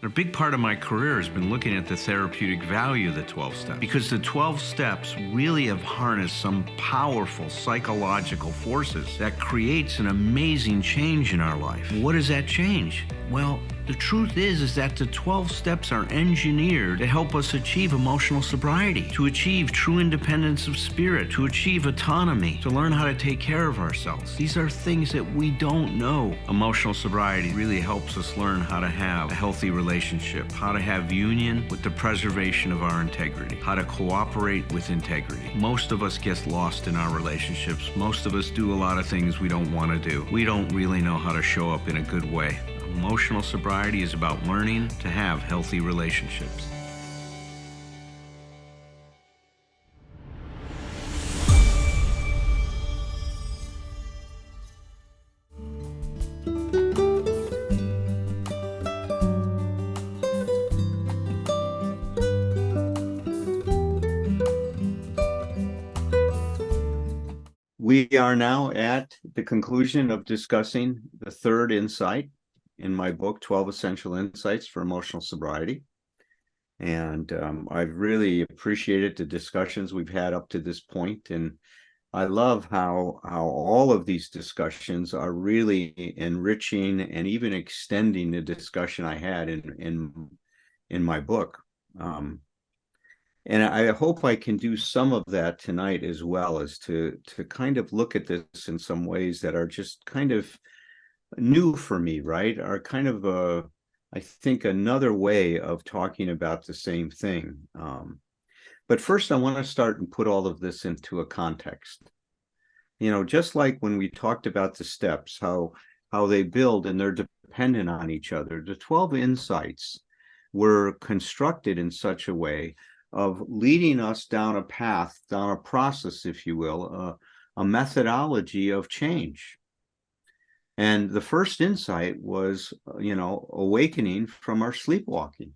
A big part of my career has been looking at the therapeutic value of the 12 steps because the 12 steps really have harnessed some powerful psychological forces that creates an amazing change in our life. What is that change? Well, the truth is that the 12 steps are engineered to help us achieve emotional sobriety, to achieve true independence of spirit, to achieve autonomy, to learn how to take care of ourselves. These are things that we don't know. Emotional sobriety really helps us learn how to have a healthy relationship, how to have union with the preservation of our integrity, how to cooperate with integrity. Most of us get lost in our relationships. Most of us do a lot of things we don't want to do. We don't really know how to show up in a good way. Emotional sobriety is about learning to have healthy relationships. We are now at the conclusion of discussing the third insight in my book, 12 Essential Insights for Emotional Sobriety. And I've really appreciated the discussions we've had up to this point. And I love how all of these discussions are really enriching and even extending the discussion I had in my book. And I hope I can do some of that tonight as well, as to kind of look at this in some ways that are just kind of new for me, right? Are kind of I think another way of talking about the same thing. But first, I want to start and put all of this into a context. You know, just like when we talked about the steps, how they build and they're dependent on each other, the 12 insights were constructed in such a way of leading us down a path, down a process, if you will, a methodology of change. And the first insight was, awakening from our sleepwalking.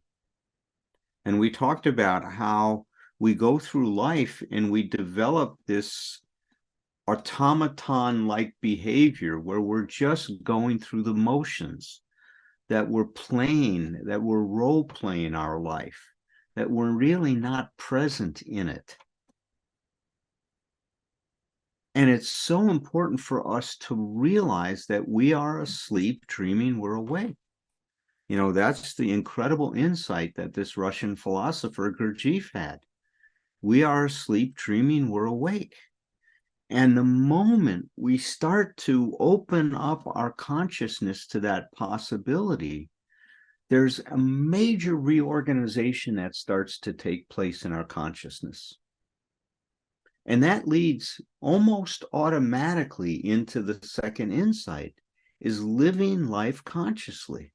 And we talked about how we go through life and we develop this automaton-like behavior where we're just going through the motions, that we're playing, that we're role-playing our life, that we're really not present in it. And it's so important for us to realize that we are asleep, dreaming we're awake. You know, that's the incredible insight that this Russian philosopher Gurdjieff had. We are asleep, dreaming we're awake. And the moment we start to open up our consciousness to that possibility, there's a major reorganization that starts to take place in our consciousness. And that leads almost automatically into the second insight, is living life consciously.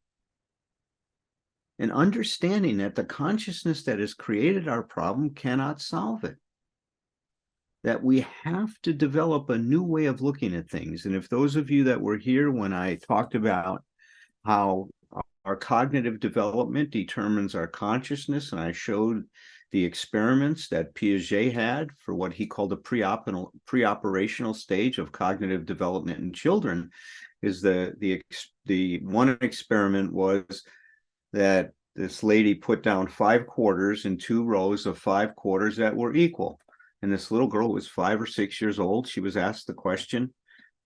And understanding that the consciousness that has created our problem cannot solve it. That we have to develop a new way of looking at things. And if those of you that were here when I talked about how our cognitive development determines our consciousness, and I showed the experiments that Piaget had for what he called a preoperational stage of cognitive development in children, is the one experiment was that this lady put down 5 quarters in 2 rows of 5 quarters that were equal. And this little girl was 5 or 6 years old. She was asked the question,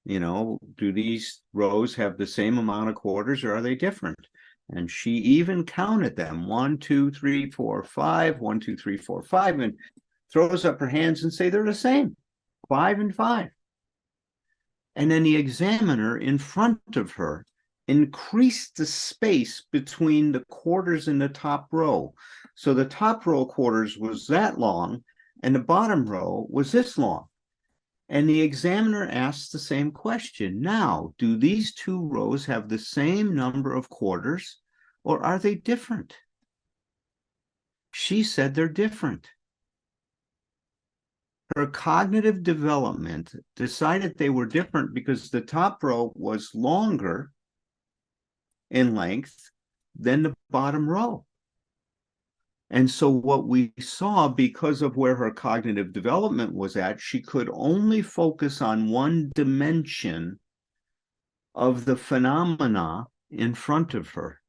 do these rows have the same amount of quarters or are they different? And she even counted them, 1, 2, 3, 4, 5, 1, 2, 3, 4, 5, and throws up her hands and say they're the same, 5 and 5. And then the examiner in front of her increased the space between the quarters in the top row. So the top row quarters was that long, and the bottom row was this long. And the examiner asked the same question. Now, do these 2 rows have the same number of quarters, or are they different? She said they're different. Her cognitive development decided they were different because the top row was longer in length than the bottom row. And so what we saw, because of where her cognitive development was at, she could only focus on one dimension of the phenomena in front of her.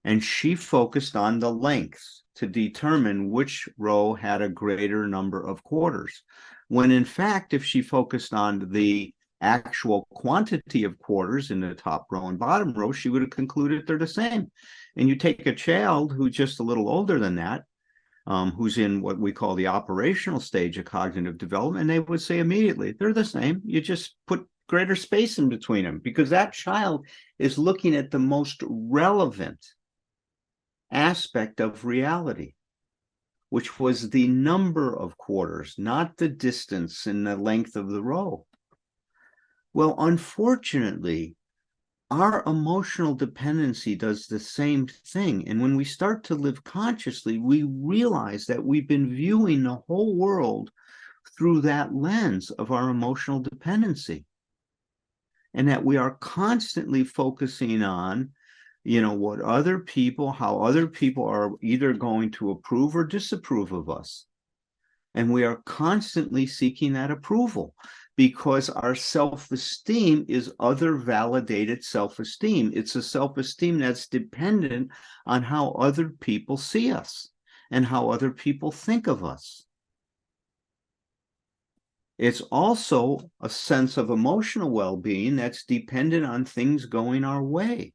And she focused on the lengths to determine which row had a greater number of quarters. When in fact, if she focused on the actual quantity of quarters in the top row and bottom row, she would have concluded they're the same. And you take a child who's just a little older than that, who's in what we call the operational stage of cognitive development, and they would say immediately, they're the same. You just put greater space in between them, because that child is looking at the most relevant aspect of reality, which was the number of quarters, not the distance and the length of the row. Well, unfortunately, our emotional dependency does the same thing. And when we start to live consciously, we realize that we've been viewing the whole world through that lens of our emotional dependency. And that we are constantly focusing on, what other people, how other people are either going to approve or disapprove of us. And we are constantly seeking that approval, because our self-esteem is other validated self-esteem. It's a self-esteem that's dependent on how other people see us and how other people think of us. It's also a sense of emotional well-being that's dependent on things going our way.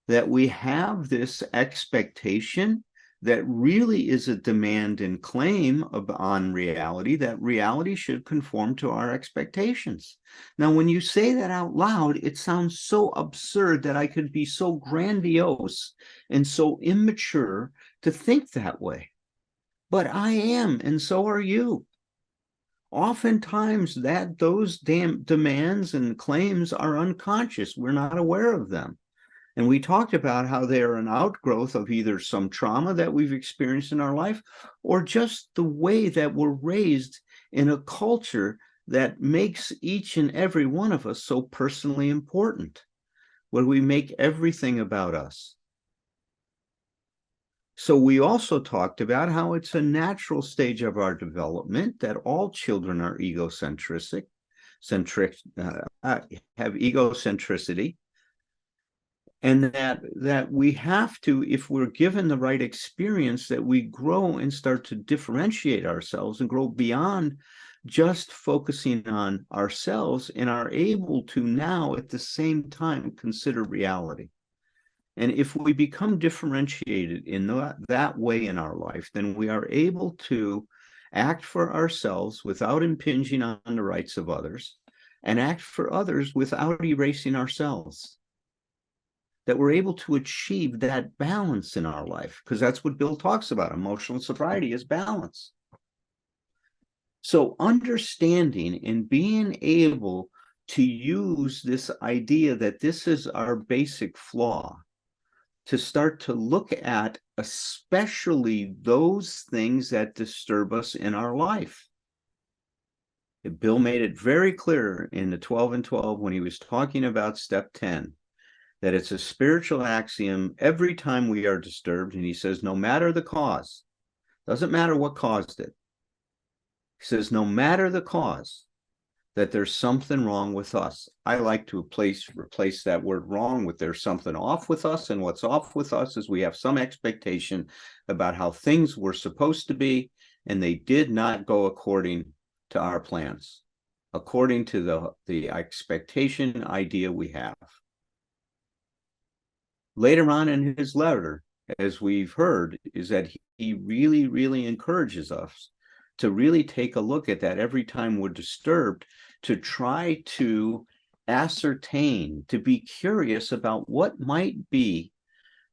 That we have this expectation that really is a demand and claim on reality, that reality should conform to our expectations. Now, when you say that out loud, it sounds so absurd that I could be so grandiose and so immature to think that way. But I am, and so are you. Oftentimes those demands and claims are unconscious. We're not aware of them. And we talked about how they're an outgrowth of either some trauma that we've experienced in our life, or just the way that we're raised in a culture that makes each and every one of us so personally important, where we make everything about us. So we also talked about how it's a natural stage of our development that all children are have egocentricity. And that we have to, if we're given the right experience, that we grow and start to differentiate ourselves and grow beyond just focusing on ourselves, and are able to now at the same time consider reality. And if we become differentiated in that way in our life, then we are able to act for ourselves without impinging on the rights of others, and act for others without erasing ourselves. That we're able to achieve that balance in our life, because that's what Bill talks about. Emotional sobriety is balance. So understanding and being able to use this idea that this is our basic flaw, to start to look at especially those things that disturb us in our life. Bill made it very clear in the 12 and 12 when he was talking about step 10. That it's a spiritual axiom every time we are disturbed. And he says, no matter the cause, doesn't matter what caused it. He says, no matter the cause, that there's something wrong with us. I like to replace that word wrong with there's something off with us. And what's off with us is we have some expectation about how things were supposed to be, and they did not go according to our plans, according to the expectation idea we have. Later on in his letter, as we've heard, is that he really, really encourages us to really take a look at that every time we're disturbed, to try to ascertain, to be curious about what might be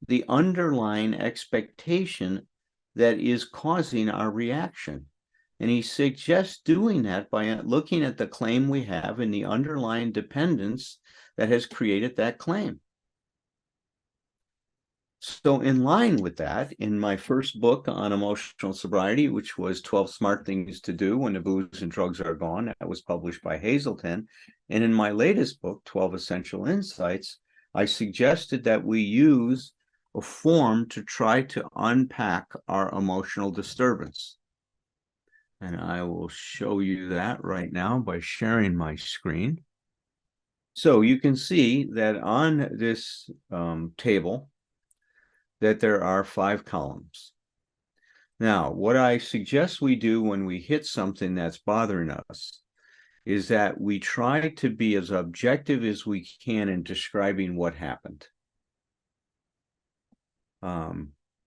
the underlying expectation that is causing our reaction. And he suggests doing that by looking at the claim we have and the underlying dependence that has created that claim. So in line with that, in my first book on emotional sobriety, which was 12 Smart Things to Do When the Booze and Drugs Are Gone, that was published by Hazelden. And in my latest book, 12 Essential Insights, I suggested that we use a form to try to unpack our emotional disturbance. And I will show you that right now by sharing my screen. So you can see that on this table, that there are 5 columns. Now, what I suggest we do when we hit something that's bothering us is that we try to be as objective as we can in describing what happened.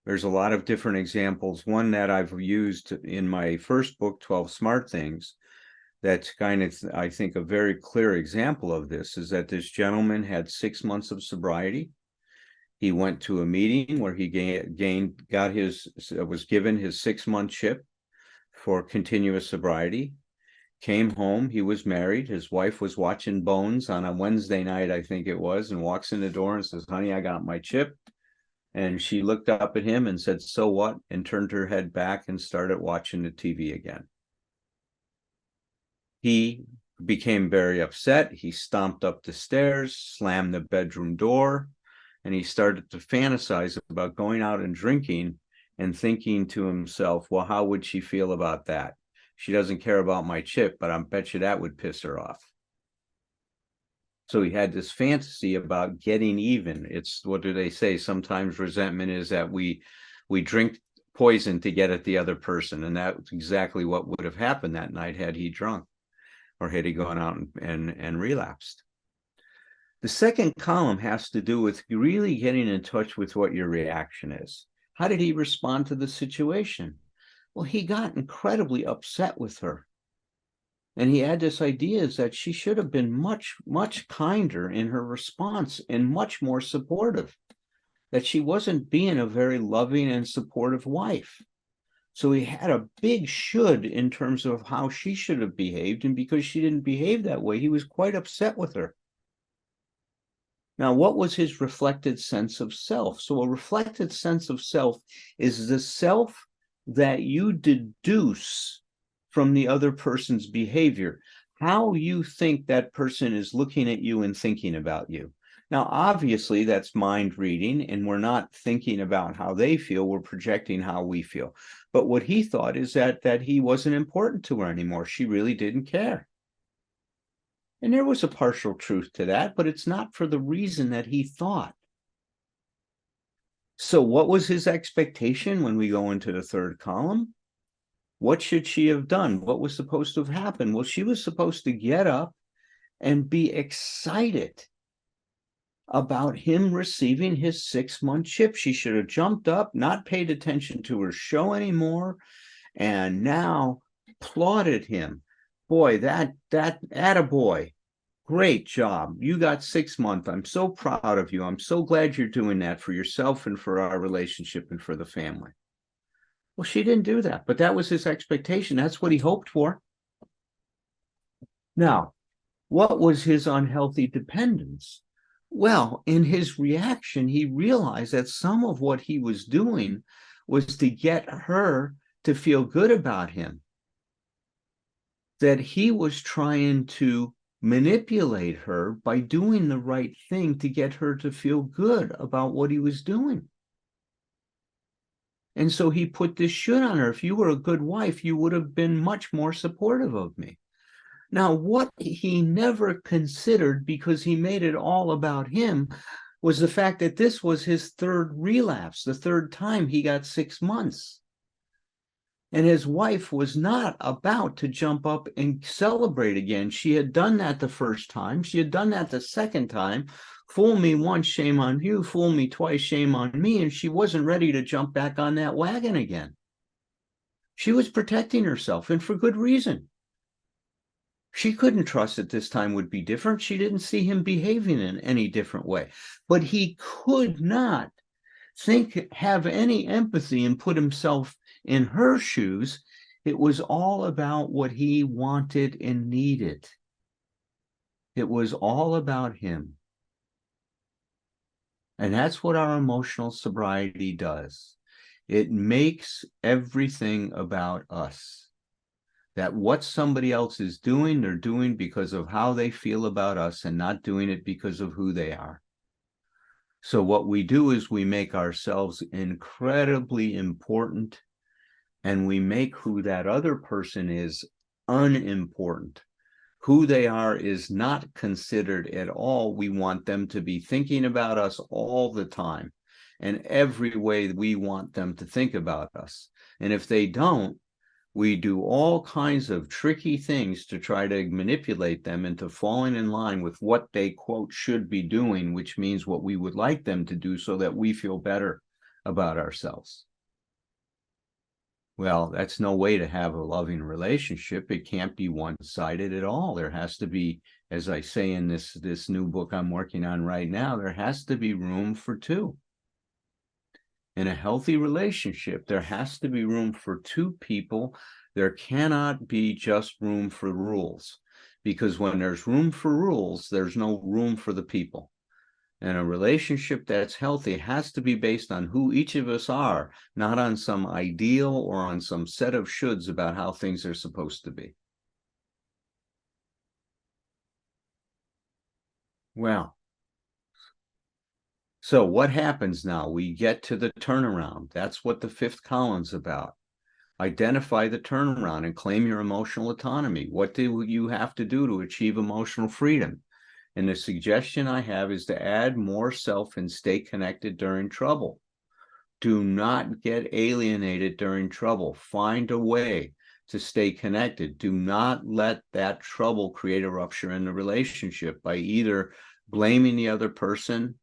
There's a lot of different examples. One that I've used in my first book, 12 Smart Things, that's kind of, I think, a very clear example of this, is that this gentleman had 6 months of sobriety. He went to a meeting where he was given his 6-month chip for continuous sobriety. Came home, he was married. His wife was watching Bones on a Wednesday night, I think it was, and walks in the door and says, "Honey, I got my chip." And she looked up at him and said, "So what?" and turned her head back and started watching the TV again. He became very upset. He stomped up the stairs, slammed the bedroom door, and he started to fantasize about going out and drinking and thinking to himself, well, how would she feel about that? She doesn't care about my chip, but I bet you that would piss her off. So he had this fantasy about getting even. It's, what do they say? Sometimes resentment is that we drink poison to get at the other person. And that's exactly what would have happened that night had he drunk or had he gone out and relapsed. The second column has to do with really getting in touch with what your reaction is. How did he respond to the situation? Well, he got incredibly upset with her. And he had this idea is that she should have been much, much kinder in her response and much more supportive, that she wasn't being a very loving and supportive wife. So he had a big should in terms of how she should have behaved. And because she didn't behave that way, he was quite upset with her. Now, what was his reflected sense of self? So a reflected sense of self is the self that you deduce from the other person's behavior, how you think that person is looking at you and thinking about you. Now, obviously, that's mind reading, and we're not thinking about how they feel. We're projecting how we feel. But what he thought is that he wasn't important to her anymore. She really didn't care. And there was a partial truth to that, but it's not for the reason that he thought. So what was his expectation when we go into the third column? What should she have done? What was supposed to have happened? Well, she was supposed to get up and be excited about him receiving his 6-month chip. She should have jumped up, not paid attention to her show anymore, and now applauded him. Boy, that attaboy. Great job. You got 6 months. I'm so proud of you. I'm so glad you're doing that for yourself and for our relationship and for the family. Well, she didn't do that, but that was his expectation. That's what he hoped for. Now, what was his unhealthy dependence? Well, in his reaction, he realized that some of what he was doing was to get her to feel good about him, that he was trying to manipulate her by doing the right thing to get her to feel good about what he was doing. And so he put this should on her. If you were a good wife, you would have been much more supportive of me. Now, what he never considered, because he made it all about him, was the fact that this was his third relapse, the third time he got 6 months. And his wife was not about to jump up and celebrate again. She had done that the first time. She had done that the second time. Fool me once, shame on you. Fool me twice, shame on me. And she wasn't ready to jump back on that wagon again. She was protecting herself, and for good reason. She couldn't trust that this time would be different. She didn't see him behaving in any different way. But he could not have any empathy and put himself in her shoes. It was all about what he wanted and needed. It was all about him. And that's what our emotional sobriety does. It makes everything about us. That what somebody else is doing, they're doing because of how they feel about us and not doing it because of who they are. So what we do is we make ourselves incredibly important, and we make who that other person is unimportant. Who they are is not considered at all. We want them to be thinking about us all the time. and every way we want them to think about us. And if they don't, we do all kinds of tricky things to try to manipulate them into falling in line with what they, quote, should be doing, which means what we would like them to do so that we feel better about ourselves. Well, that's no way to have a loving relationship. It can't be one-sided at all. There has to be, as I say in this new book I'm working on right now, there has to be room for two. In a healthy relationship, there has to be room for two people. There cannot be just room for rules, because when there's room for rules, there's no room for the people. And a relationship that's healthy has to be based on who each of us are, not on some ideal or on some set of shoulds about how things are supposed to be. Well, so what happens now? We get to the turnaround. That's what the fifth column's about. Identify the turnaround and claim your emotional autonomy. What do you have to do to achieve emotional freedom? And the suggestion I have is to add more self and stay connected during trouble. Do not get alienated during trouble. Find a way to stay connected. Do not let that trouble create a rupture in the relationship by either blaming the other person,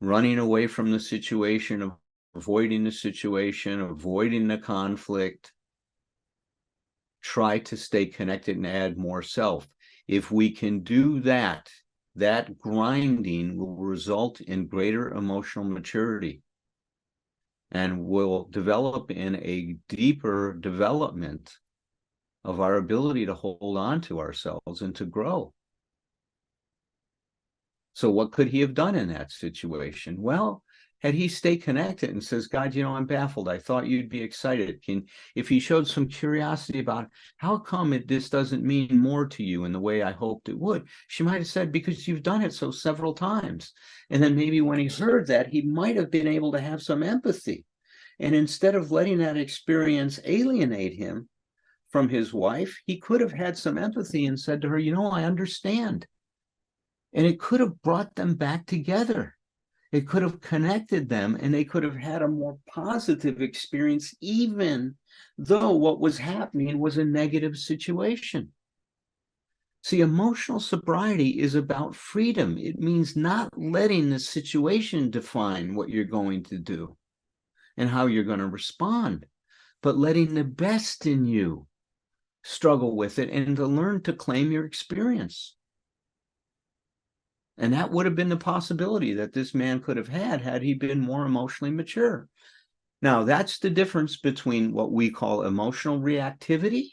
running away from the situation, avoiding the situation, avoiding the conflict. Try to stay connected and add more self. If we can do that, that grinding will result in greater emotional maturity and will develop in a deeper development of our ability to hold on to ourselves and to grow. So what could he have done in that situation? Well, had he stayed connected and says, God, I'm baffled. I thought you'd be excited. If he showed some curiosity about how come this doesn't mean more to you in the way I hoped it would, she might have said, because you've done it so several times. And then maybe when he heard that, he might have been able to have some empathy. And instead of letting that experience alienate him from his wife, he could have had some empathy and said to her, I understand. And it could have brought them back together. It could have connected them, and they could have had a more positive experience, even though what was happening was a negative situation. See, emotional sobriety is about freedom. It means not letting the situation define what you're going to do and how you're going to respond, but letting the best in you struggle with it and to learn to claim your experience. And that would have been the possibility that this man could have had he been more emotionally mature. Now, that's the difference between what we call emotional reactivity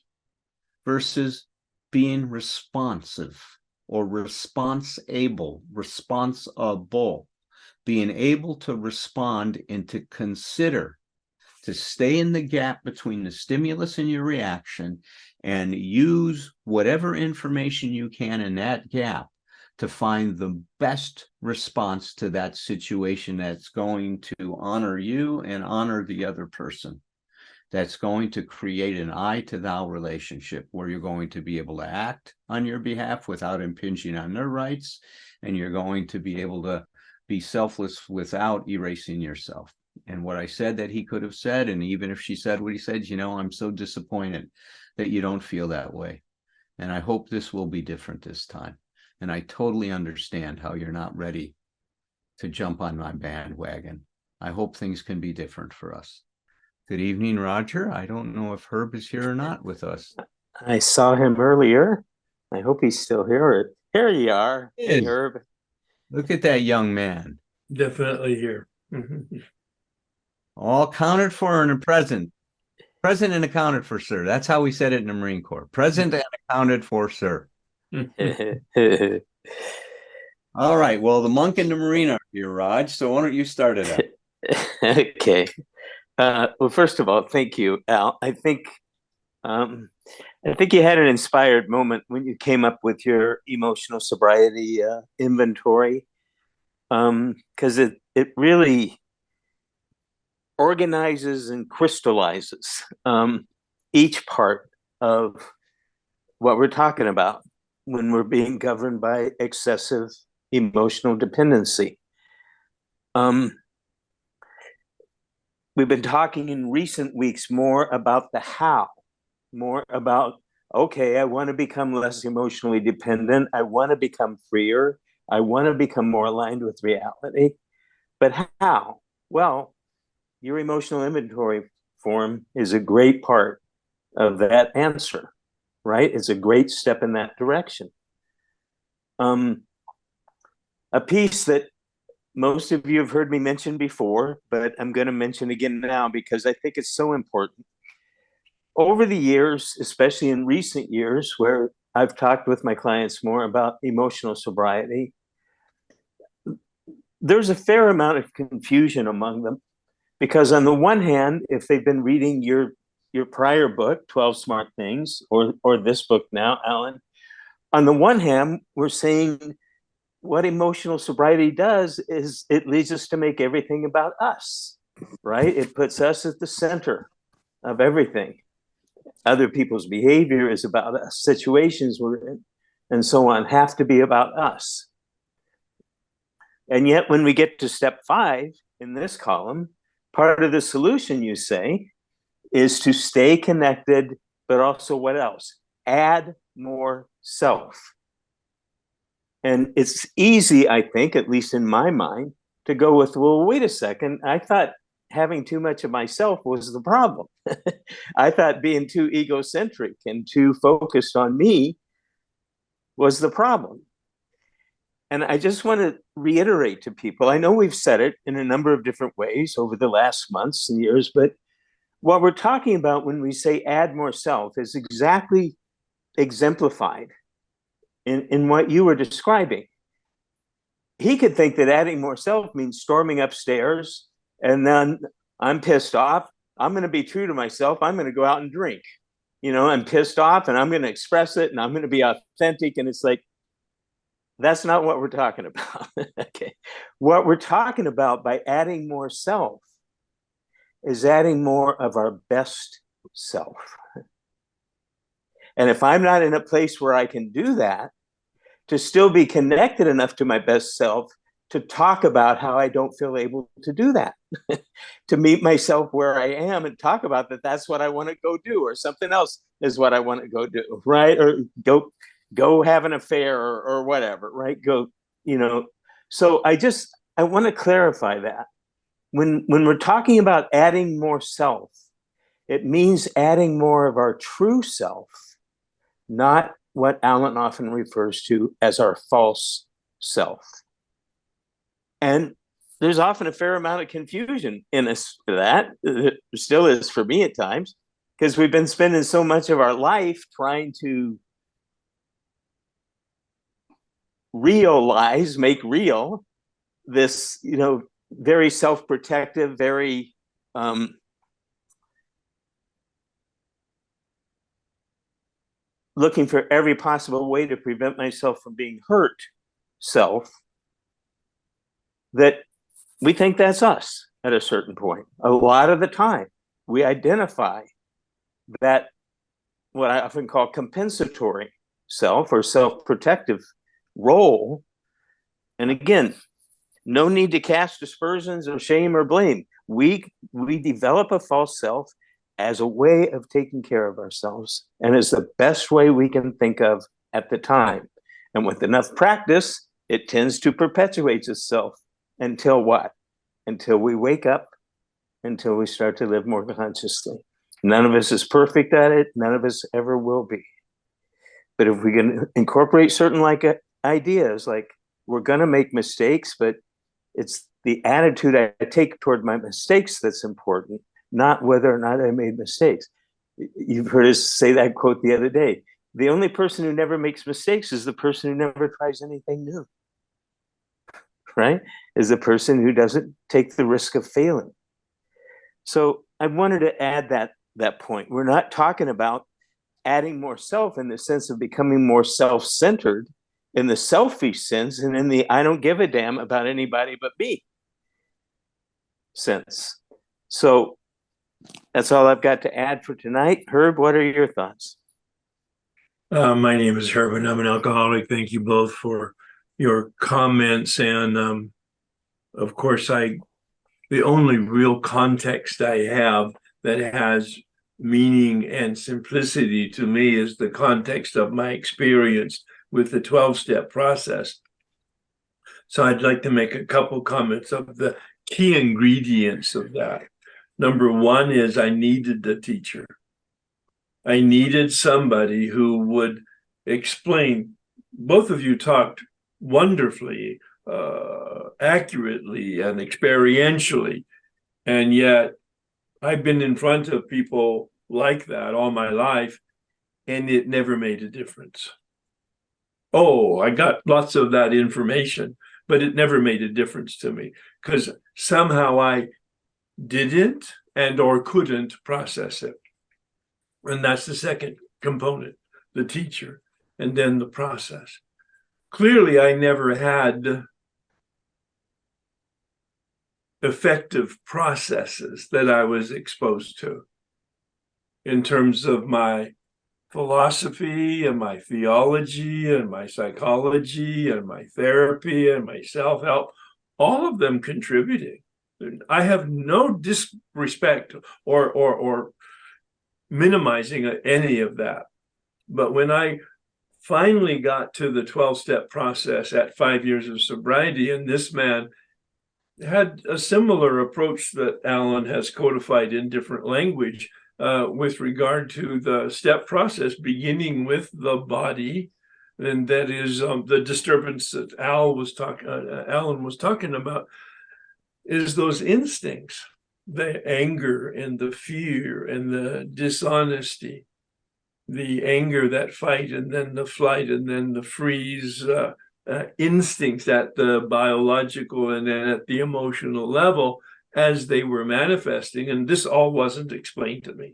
versus being responsive or responsible, being able to respond and to consider, to stay in the gap between the stimulus and your reaction and use whatever information you can in that gap to find the best response to that situation that's going to honor you and honor the other person. That's going to create an I to thou relationship where you're going to be able to act on your behalf without impinging on their rights, and you're going to be able to be selfless without erasing yourself. And what I said that he could have said, and even if she said what he said, I'm so disappointed that you don't feel that way. And I hope this will be different this time. And I totally understand how you're not ready to jump on my bandwagon. I hope things can be different for us. Good evening, Roger. I don't know if Herb is here or not with us. I saw him earlier. I hope he's still here. Here you are. Hey, Herb. Look at that young man. Definitely here. All counted for and present. Present and accounted for, sir. That's how we said it in the Marine Corps. Present and accounted for, sir. All right. Well, the monk and the Marine are here, Raj. So why don't you start it out? Okay. Well, first of all, thank you, Al. I think you had an inspired moment when you came up with your emotional sobriety inventory, because it really organizes and crystallizes each part of what we're talking about when we're being governed by excessive emotional dependency. we've been talking in recent weeks more about the how, more about, okay, I want to become less emotionally dependent. I want to become freer. I want to become more aligned with reality. But how? Well, your emotional inventory form is a great part of that answer, right? It's a great step in that direction. A piece that most of you have heard me mention before, but I'm going to mention again now because I think it's so important. Over the years, especially in recent years, where I've talked with my clients more about emotional sobriety, there's a fair amount of confusion among them. Because on the one hand, if they've been reading your prior book, 12 Smart Things, or this book now, Alan, on the one hand, we're saying what emotional sobriety does is it leads us to make everything about us, right? It puts us at the center of everything. Other people's behavior is about us, situations we're in, and so on, have to be about us. And yet, when we get to step 5 in this column, part of the solution, you say, is to stay connected, but also what else? Add more self. And it's easy, I think, at least in my mind, to go with, well, wait a second. I thought having too much of myself was the problem. I thought being too egocentric and too focused on me was the problem. And I just want to reiterate to people, I know we've said it in a number of different ways over the last months and years, but what we're talking about when we say add more self is exactly exemplified in what you were describing. He could think that adding more self means storming upstairs and then I'm pissed off. I'm going to be true to myself. I'm going to go out and drink. I'm pissed off and I'm going to express it and I'm going to be authentic. And it's like, that's not what we're talking about. Okay. What we're talking about by adding more self is adding more of our best self. And if I'm not in a place where I can do that, to still be connected enough to my best self to talk about how I don't feel able to do that, to meet myself where I am and talk about that that's what I want to go do, or something else is what I want to go do, right? Or go have an affair or whatever, right? So I want to clarify that. When we're talking about adding more self, it means adding more of our true self, not what Alan often refers to as our false self. And there's often a fair amount of confusion in us for that. There still is for me at times, because we've been spending so much of our life trying to make real this, very self-protective, very looking for every possible way to prevent myself from being hurt self, that we think that's us at a certain point. A lot of the time, we identify that what I often call compensatory self or self-protective role. And again, no need to cast aspersions or shame or blame. We develop a false self as a way of taking care of ourselves and is the best way we can think of at the time. And with enough practice, it tends to perpetuate itself until what? Until we wake up, until we start to live more consciously. None of us is perfect at it. None of us ever will be. But if we can incorporate certain ideas, like we're going to make mistakes, but it's the attitude I take toward my mistakes that's important, not whether or not I made mistakes. You've heard us say that quote the other day. The only person who never makes mistakes is the person who never tries anything new, right? Is the person who doesn't take the risk of failing. So I wanted to add that point. We're not talking about adding more self in the sense of becoming more self-centered in the selfish sense and in the I don't give a damn about anybody but me sense. So that's all I've got to add for tonight. Herb, what are your thoughts? My name is Herb, and I'm an alcoholic. Thank you both for your comments. And of course, I the only real context I have that has meaning and simplicity to me is the context of my experience with the 12-step process. So I'd like to make a couple comments of the key ingredients of that. Number one is I needed a teacher. I needed somebody who would explain. Both of you talked wonderfully, accurately, and experientially. And yet, I've been in front of people like that all my life, and it never made a difference. Oh, I got lots of that information, but it never made a difference to me because somehow I didn't and or couldn't process it. And that's the second component, the teacher, and then the process. Clearly, I never had effective processes that I was exposed to in terms of my philosophy and my theology and my psychology and my therapy and my self-help, all of them contributing. I have no disrespect or minimizing any of that. But when I finally got to the 12-step process at 5 years of sobriety, and this man had a similar approach that Alan has codified in different language with regard to the step process, beginning with the body, and that is the disturbance that Alan was talking about, is those instincts, the anger and the fear and the dishonesty, the anger, that fight, and then the flight, and then the freeze, instincts at the biological and then at the emotional level as they were manifesting. And this all wasn't explained to me.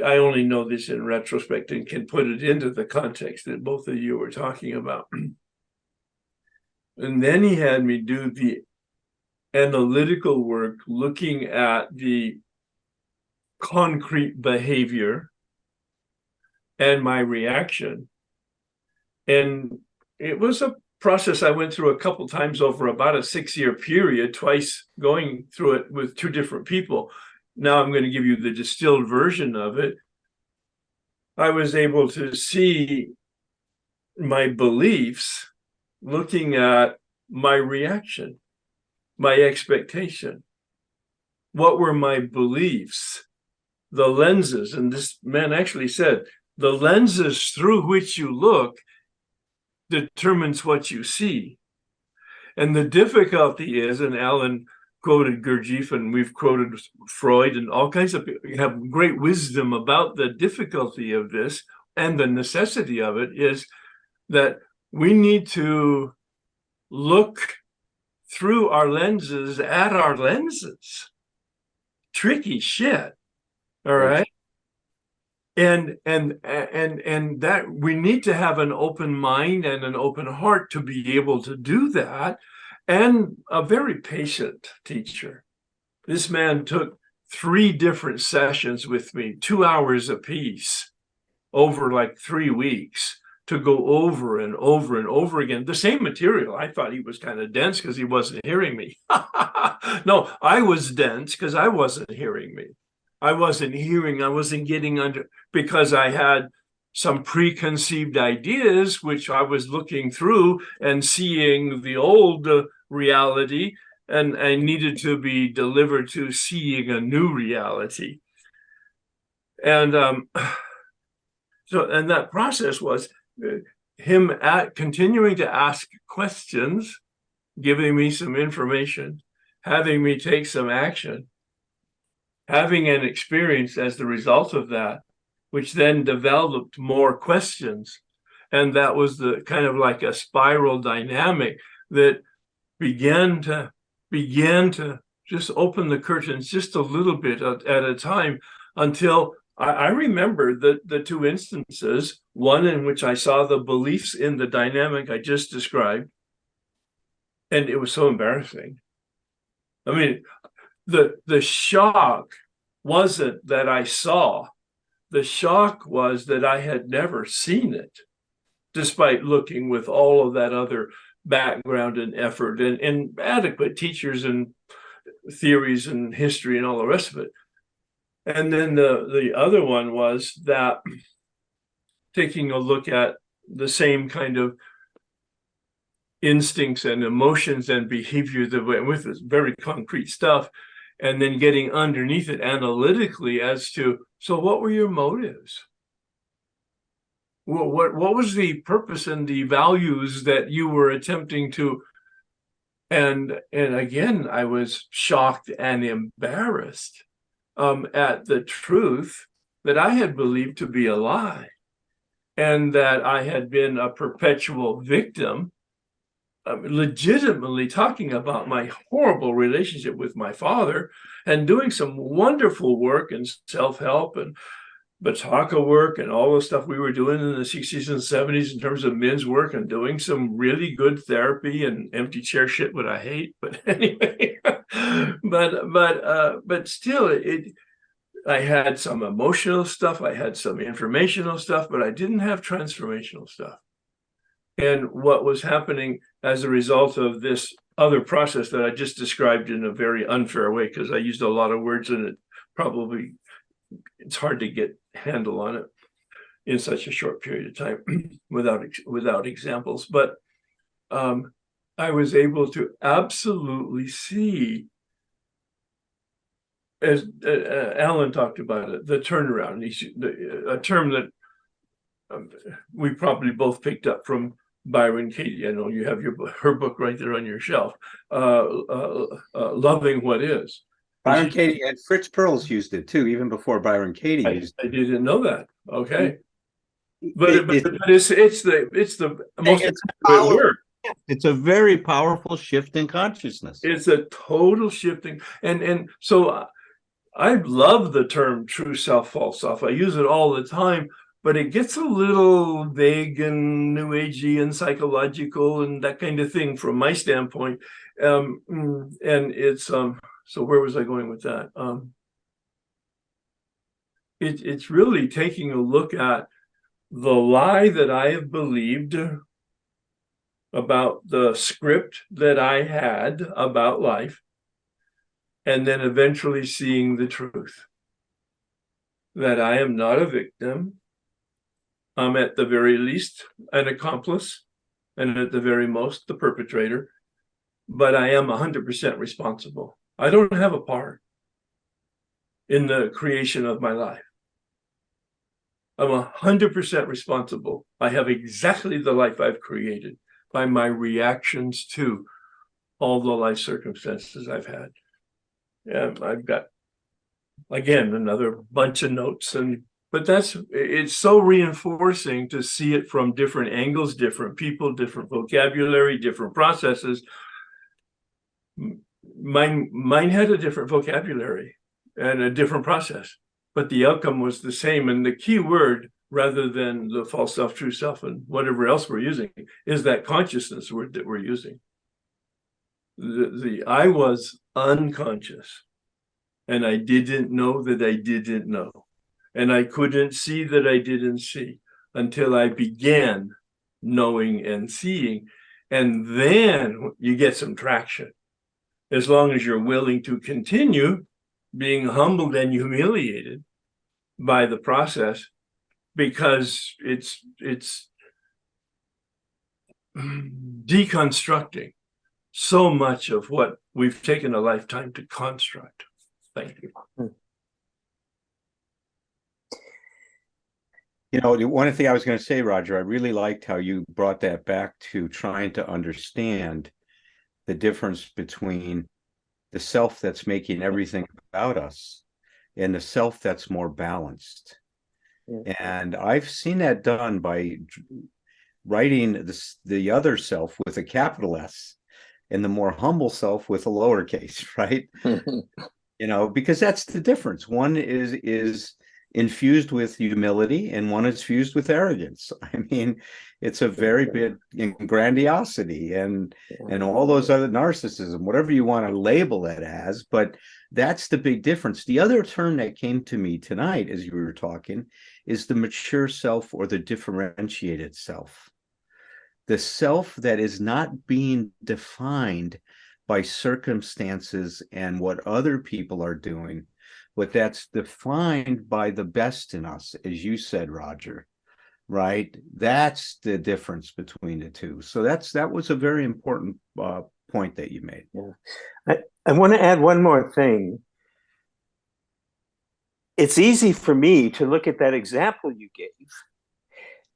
I only know this in retrospect and can put it into the context that both of you were talking about. And then he had me do the analytical work, looking at the concrete behavior and my reaction. And it was a process I went through a couple times over about a 6-year period, twice going through it with two different people. Now I'm going to give you the distilled version of it. I was able to see my beliefs looking at my reaction, my expectation. What were my beliefs? The lenses, and this man actually said, the lenses through which you look determines what you see. And the difficulty is, and Alan quoted Gurdjieff, and we've quoted Freud, and all kinds of people have great wisdom about the difficulty of this, and the necessity of it is that we need to look through our lenses at our lenses. Tricky shit. All right. And that we need to have an open mind and an open heart to be able to do that, and a very patient teacher. This man took 3 different sessions with me, 2 hours apiece, over like 3 weeks, to go over and over and over again the same material. I thought he was kind of dense because he wasn't hearing me. No, I was dense because I wasn't hearing me. I wasn't getting under, because I had some preconceived ideas, which I was looking through and seeing the old reality, and I needed to be delivered to seeing a new reality. And and that process was him continuing to ask questions, giving me some information, having me take some action, having an experience as the result of that, which then developed more questions. And that was the kind of like a spiral dynamic that began to just open the curtains just a little bit at a time, until I remember the 2 instances, one in which I saw the beliefs in the dynamic I just described, and it was so embarrassing. I mean, the shock wasn't that I saw. The shock was that I had never seen it, despite looking with all of that other background and effort and adequate teachers and theories and history and all the rest of it. And then the other one was that taking a look at the same kind of instincts and emotions and behavior that went with this very concrete stuff, and then getting underneath it analytically as to, so what were your motives? What was the purpose and the values that you were attempting to? And again, I was shocked and embarrassed at the truth that I had believed to be a lie, and that I had been a perpetual victim, legitimately talking about my horrible relationship with my father and doing some wonderful work and self-help and Bataka work and all the stuff we were doing in the 60s and 70s in terms of men's work, and doing some really good therapy and empty chair shit, what I hate. But anyway, but still, I had some emotional stuff, I had some informational stuff, but I didn't have transformational stuff. And what was happening as a result of this other process that I just described in a very unfair way, because I used a lot of words and it probably, it's hard to get handle on it in such a short period of time without examples. But I was able to absolutely see, as Alan talked about it, the turnaround, a term that we probably both picked up from Byron Katie. I know you have her book right there on your shelf, Loving What Is. Byron Katie and Fritz Perls used it too, even before Byron Katie used it. I didn't know that. Okay. But it's the most word. It's a very powerful shift in consciousness. It's a total shifting. And so I love the term true self, false self. I use it all the time, but it gets a little vague and new agey and psychological and that kind of thing from my standpoint. And it's so where was I going with that? It's really taking a look at the lie that I have believed about the script that I had about life, and then eventually seeing the truth that I am not a victim. I'm at the very least an accomplice, and at the very most the perpetrator, but I am 100% responsible. I don't have a part in the creation of my life. I'm 100% responsible. I have exactly the life I've created by my reactions to all the life circumstances I've had. And I've got, again, another bunch of notes, but it's so reinforcing to see it from different angles, different people, different vocabulary, different processes. Mine had a different vocabulary and a different process, but the outcome was the same. And the key word, rather than the false self, true self, and whatever else we're using, is that consciousness word that we're using. I was unconscious, and I didn't know that I didn't know, and I couldn't see that I didn't see until I began knowing and seeing. And then you get some traction, as long as you're willing to continue being humbled and humiliated by the process, because it's deconstructing so much of what we've taken a lifetime to construct. Thank you. You know, one thing I was going to say, Roger, I really liked how you brought that back to trying to understand the difference between the self that's making everything about us and the self that's more balanced. And I've seen that done by writing the other self with a capital S and the more humble self with a lowercase, right? You know, because that's the difference. One is infused with humility and one is fused with arrogance. I mean, it's a very big grandiosity and all those other narcissism, whatever you want to label it as, but that's the big difference. The other term that came to me tonight as you were talking is the mature self, or the differentiated self. The self that is not being defined by circumstances and what other people are doing, but that's defined by the best in us, as you said, Roger, right? That's the difference between the two. So that was a very important point that you made. Yeah. I want to add one more thing. It's easy for me to look at that example you gave,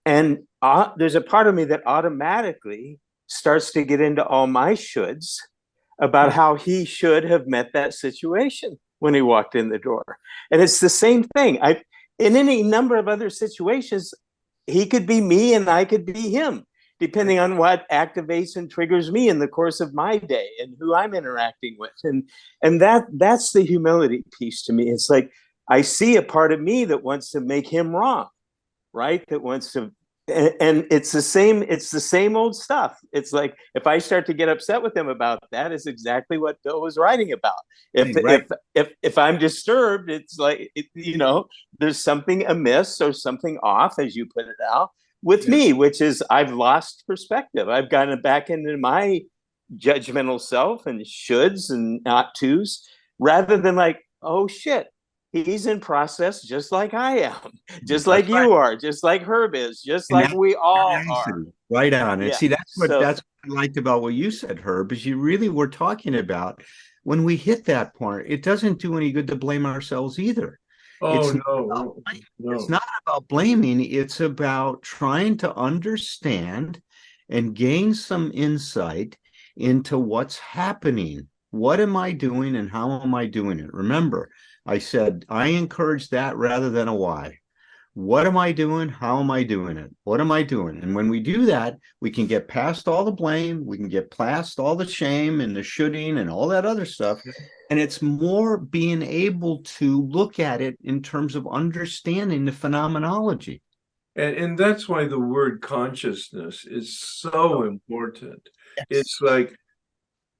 and there's a part of me that automatically starts to get into all my shoulds about how he should have met that situation when he walked in the door. And it's the same thing. In any number of other situations, he could be me and I could be him, depending on what activates and triggers me in the course of my day and who I'm interacting with. And that's the humility piece to me. It's like I see a part of me that wants to make him wrong, right? That wants to, and it's the same old stuff. It's like if I start to get upset with him about that, is exactly what Bill was writing about. If I'm disturbed, it's like there's something amiss or something off, as you put it out, with me, which is I've lost perspective. I've gotten back into my judgmental self and shoulds and not tos, rather than like, oh shit, he's in process just like I am, just like you are, just like Herb is, just like we all are. Right on. And Yeah. see, that's what I liked about what you said, Herb, is you really were talking about when we hit that point, it doesn't do any good to blame ourselves either. Oh, no. It's not about blaming. It's about trying to understand and gain some insight into what's happening. What am I doing and how am I doing it? Remember, I said I encourage that rather than a why. What am I doing? How am I doing it? What am I doing? And when we do that, we can get past all the blame. We can get past all the shame and the shoulding and all that other stuff. And it's more being able to look at it in terms of understanding the phenomenology. And that's why the word consciousness is so important. Yes. It's like,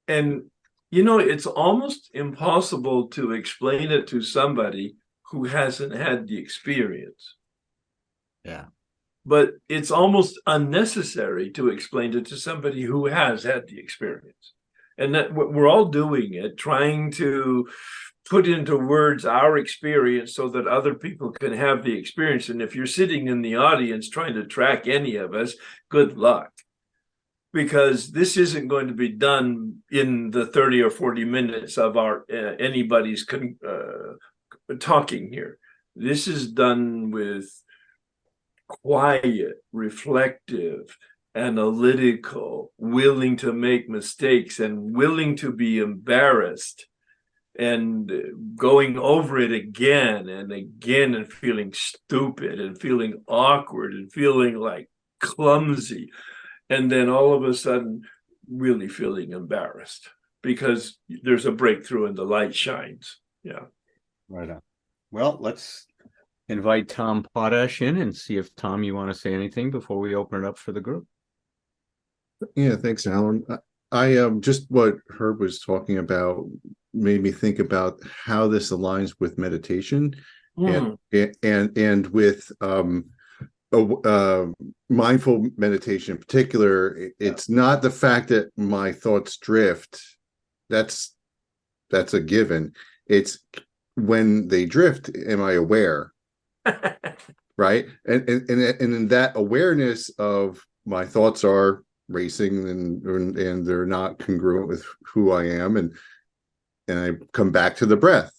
and it's almost impossible to explain it to somebody who hasn't had the experience. Yeah. But it's almost unnecessary to explain it to somebody who has had the experience. And that we're all doing it, trying to put into words our experience so that other people can have the experience. And if you're sitting in the audience trying to track any of us, good luck. Because this isn't going to be done in the 30 or 40 minutes of our anybody's talking here. This is done with quiet, reflective, analytical, willing to make mistakes and willing to be embarrassed and going over it again and again and feeling stupid and feeling awkward and feeling like clumsy. And then all of a sudden, really feeling embarrassed because there's a breakthrough and the light shines. Yeah. Right on. Well, let's invite Tom Potash in and see if, Tom, you want to say anything before we open it up for the group. Yeah, thanks, Alan. I just what Herb was talking about made me think about how this aligns with meditation and with mindful meditation in particular. It's not the fact that my thoughts drift. That's a given. It's when they drift, am I aware? Right. And in that awareness of my thoughts are racing and they're not congruent with who I am, and I come back to the breath.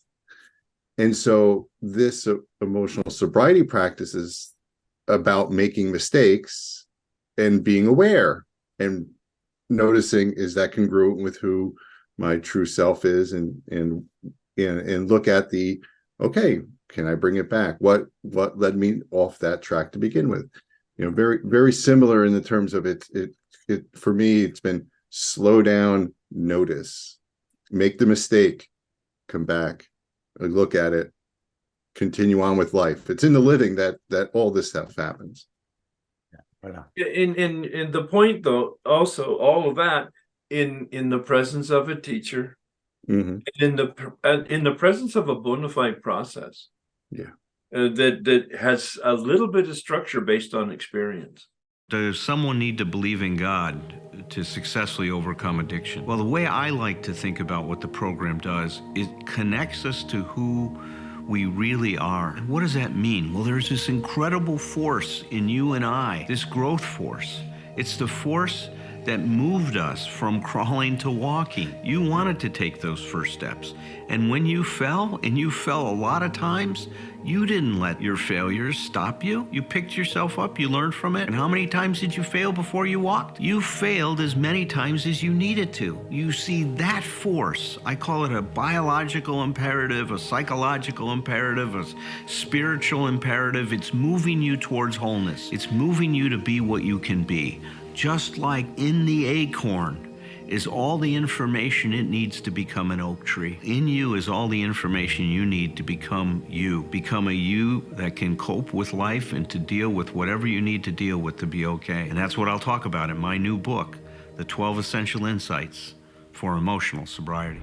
And so this emotional sobriety practice is about making mistakes and being aware and noticing, is that congruent with who my true self is, and look at okay, can I bring it back? What led me off that track to begin with? Very, very similar in the terms of it for me, it's been slow down, notice, make the mistake, come back, look at it, continue on with life. It's in the living that all this stuff happens. Yeah, right on. In the point, though, also all of that in the presence of a teacher, in the presence of a bona fide process. Yeah. That has a little bit of structure based on experience. Does someone need to believe in God to successfully overcome addiction? Well, the way I like to think about what the program does, it connects us to who we really are. And what does that mean? Well, there's this incredible force in you and I, this growth force. It's the force that moved us from crawling to walking. You wanted to take those first steps. And when you fell, and you fell a lot of times, you didn't let your failures stop you. You picked yourself up, you learned from it. And how many times did you fail before you walked? You failed as many times as you needed to. You see, that force, I call it a biological imperative, a psychological imperative, a spiritual imperative. It's moving you towards wholeness. It's moving you to be what you can be. Just like in the acorn is all the information it needs to become an oak tree. In you is all the information you need to become you. Become a you that can cope with life and to deal with whatever you need to deal with to be okay. And that's what I'll talk about in my new book, The 12 Essential Insights for Emotional Sobriety.